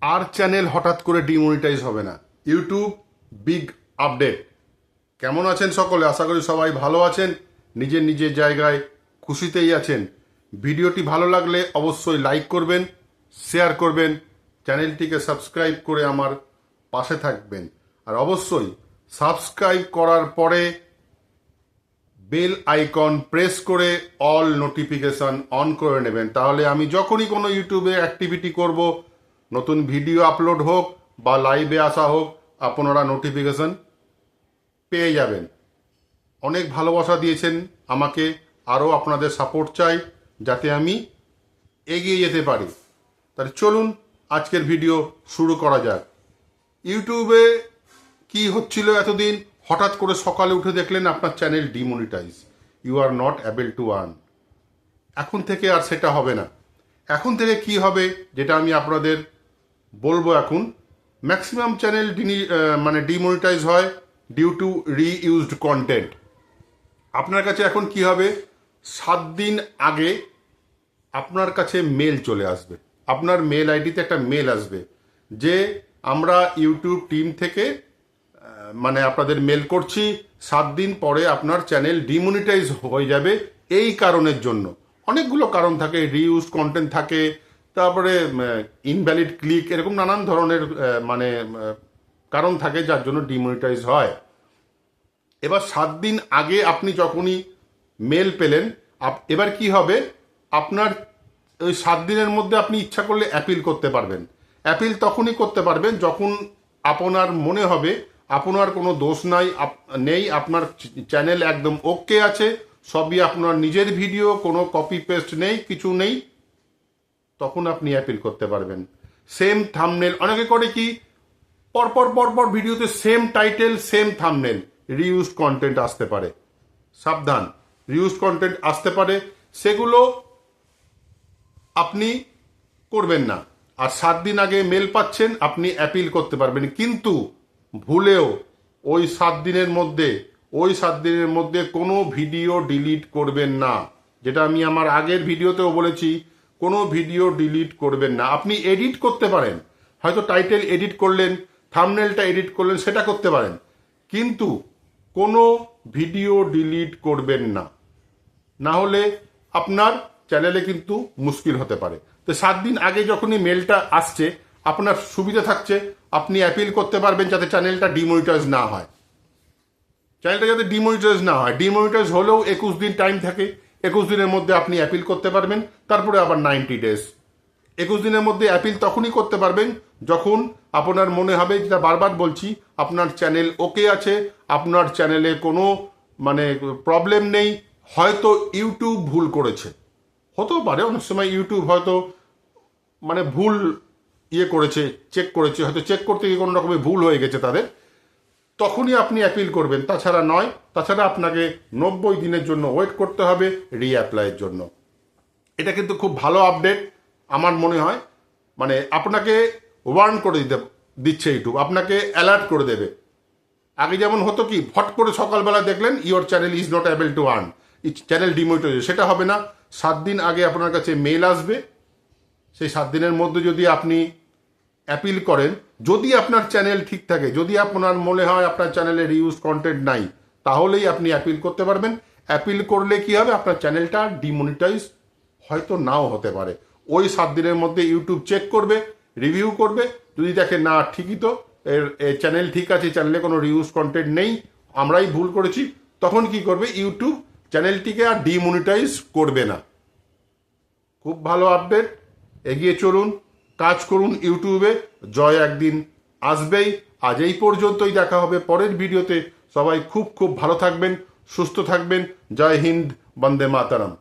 আর channel হঠাৎ করে demonetise হবে না। YouTube big update. কেমন আছেন সকলে? আশা করি সবাই ভালো আছেন, নিজের নিজের জায়গায় খুশিতেই আছেন। ভিডিওটি ভালো লাগলে অবশ্যই লাইক করবেন, শেয়ার করবেন, চ্যানেলটিকে সাবস্ক্রাইব করে আমার পাশে থাকবেন। আর অবশ্যই সাবস্ক্রাইব করার পরে বেল আইকন প্রেস করে অল নোটিফিকেশন অন করে নেবেন। তাহলে আমি যখনই কোনো ইউটিউবে অ্যাক্টিভিটি করব, নতুন ভিডিও আপলোড হোক বা লাইভে আসা হোক, আপনারা নোটিফিকেশন পেয়ে যাবেন। অনেক ভালোবাসা দিয়েছেন আমাকে, আরও আপনাদের সাপোর্ট চাই যাতে আমি এগিয়ে যেতে পারি। তাহলে চলুন আজকের ভিডিও শুরু করা যাক। ইউটিউবে কি হচ্ছিল এতদিন, হঠাৎ করে সকালে উঠে দেখলেন আপনার channel demonetize, you are not able to earn. এখন থেকে আর সেটা হবে না। এখন থেকে কি হবে যেটা আমি আপনাদের বলবো। এখন ম্যাক্সিমাম চ্যানেল ডিমনিটাইজ হয় ডিউ টু রিইউজড কন্টেন্ট। আপনার কাছে এখন কি হবে, 7 দিন আগে আপনার কাছে মেল চলে আসবে, আপনার মেল আইডিতে একটা মেল আসবে যে আমরা ইউটিউব টিম থেকে আপনাদের মেল করছি, 7 দিন পরে আপনার চ্যানেল ডিমনিটাইজ হয়ে যাবে এই কারণের জন্য। অনেকগুলো কারণ থাকে, রিইউজ কন্টেন্ট থাকে, তারপরে ইনভ্যালিড ক্লিক, এরকম নানান ধরনের কারণ থাকে যার জন্য ডিমনিটাইজ হয়। এবার 7 দিন আগে আপনি যখনই মেল পেলেন, এবার কি হবে, আপনার ওই 7 দিনের মধ্যে আপনি ইচ্ছা করলে অ্যাপিল করতে পারবেন। অ্যাপিল তখনই করতে পারবেন যখন আপনার মনে হবে আপনার কোনো দোষ নেই, আপনার চ্যানেল একদম ওকে আছে, সবই আপনার নিজের ভিডিও, কোনো কপি পেস্ট নেই, কিছু নেই, তখন আপনি অ্যাপিল করতে পারবেন। সেম থাম্বনেল, অনেকে করে কি পরপর ভিডিওতে same title same thumbnail, reused content আসতে পারে। সাবধান, রিউজড কন্টেন্ট আসতে পারে, সেগুলো আপনি করবেন না। আর 7 দিন আগে মেল পাচ্ছেন, আপনি অ্যাপিল করতে পারবেন, কিন্তু ভুলেও ওই 7 দিনের মধ্যে কোনো ভিডিও ডিলিট করবেন না। যেটা আমি আমার আগের ভিডিওতেও বলেছি, কোনো ভিডিও ডিলিট করবেন না। আপনি এডিট করতে পারেন, হয়তো টাইটেল এডিট করলেন, থাম্বনেলটা এডিট করলেন, সেটা করতে পারেন, কিন্তু কোনো ভিডিও ডিলিট করবেন না, না হলে আপনার চ্যানেলে কিন্তু মুশকিল হতে পারে। তো 7 দিন আগে যখনই মেলটা আসছে, আপনার সুবিধা থাকছে, আপনি অ্যাপিল করতে পারবেন যাতে চ্যানেলটা ডিমনিটাইজ না হয়। ডিমনিটাইজ হলেও 21 দিন টাইম থাকে, 21 দিনের মধ্যে আপনি অ্যাপিল করতে পারবেন, তারপরে আবার 90 ডেজ। 21 দিনের মধ্যে অ্যাপিল তখনই করতে পারবেন যখন আপনার মনে হবে, যেটা বারবার বলছি, আপনার চ্যানেল ওকে আছে, আপনার চ্যানেলে কোনো প্রবলেম নেই। হয়তো ইউটিউব ভুল করেছে, হতেও পারে, অনেক সময় ইউটিউব হয়তো ভুল করেছে, চেক করেছে, হয়তো চেক করতে গিয়ে কোনো রকমের ভুল হয়ে গেছে তাদের, তখনই আপনি অ্যাপিল করবেন, তাছাড়া নয়। তাছাড়া আপনাকে 90 দিনের জন্য ওয়েট করতে হবে রিঅ্যাপ্লাইয়ের জন্য। এটা কিন্তু খুব ভালো আপডেট আমার মনে হয়। আপনাকে ওয়ার্ন করে দিচ্ছে ইউটিউব, আপনাকে অ্যালার্ট করে দেবে। আগে যেমন হতো কি, ফট করে সকালবেলা দেখলেন your channel is not able to earn, channel demonetise, সেটা হবে না। 7 দিন আগে আপনার কাছে মেল আসবে, সেই 7 দিনের মধ্যে যদি আপনি অ্যাপিল করেন, যদি আপনার চ্যানেল ঠিক থাকে, যদি আপনার মনে হয় আপনার চ্যানেলে রিউজ কন্টেন্ট নাই, তাহলেই আপনি অ্যাপিল করতে পারবেন। অ্যাপিল করলে কি হবে, আপনার চ্যানেলটা ডিমনিটাইজ হয়তো নাও হতে পারে। ওই 7 দিনের মধ্যে ইউটিউব চেক করবে, রিভিউ করবে, যদি দেখে না ঠিকই তো, এর চ্যানেল ঠিক আছে, চ্যানেলে কোনো রিউজ কন্টেন্ট নেই, আমরাই ভুল করেছি, তখন কি করবে, ইউটিউব চ্যানেলটিকে আর ডিমনিটাইজ করবে না। খুব ভালো আপডেট, এগিয়ে চলুন, কাজ করুন ইউটিউবে, জয় একদিন আসবেই। আজ এই পর্যন্তই, দেখা হবে পরের ভিডিওতে। সবাই খুব ভালো থাকবেন, সুস্থ থাকবেন। জয় হিন্দ, বন্দে মাতরম।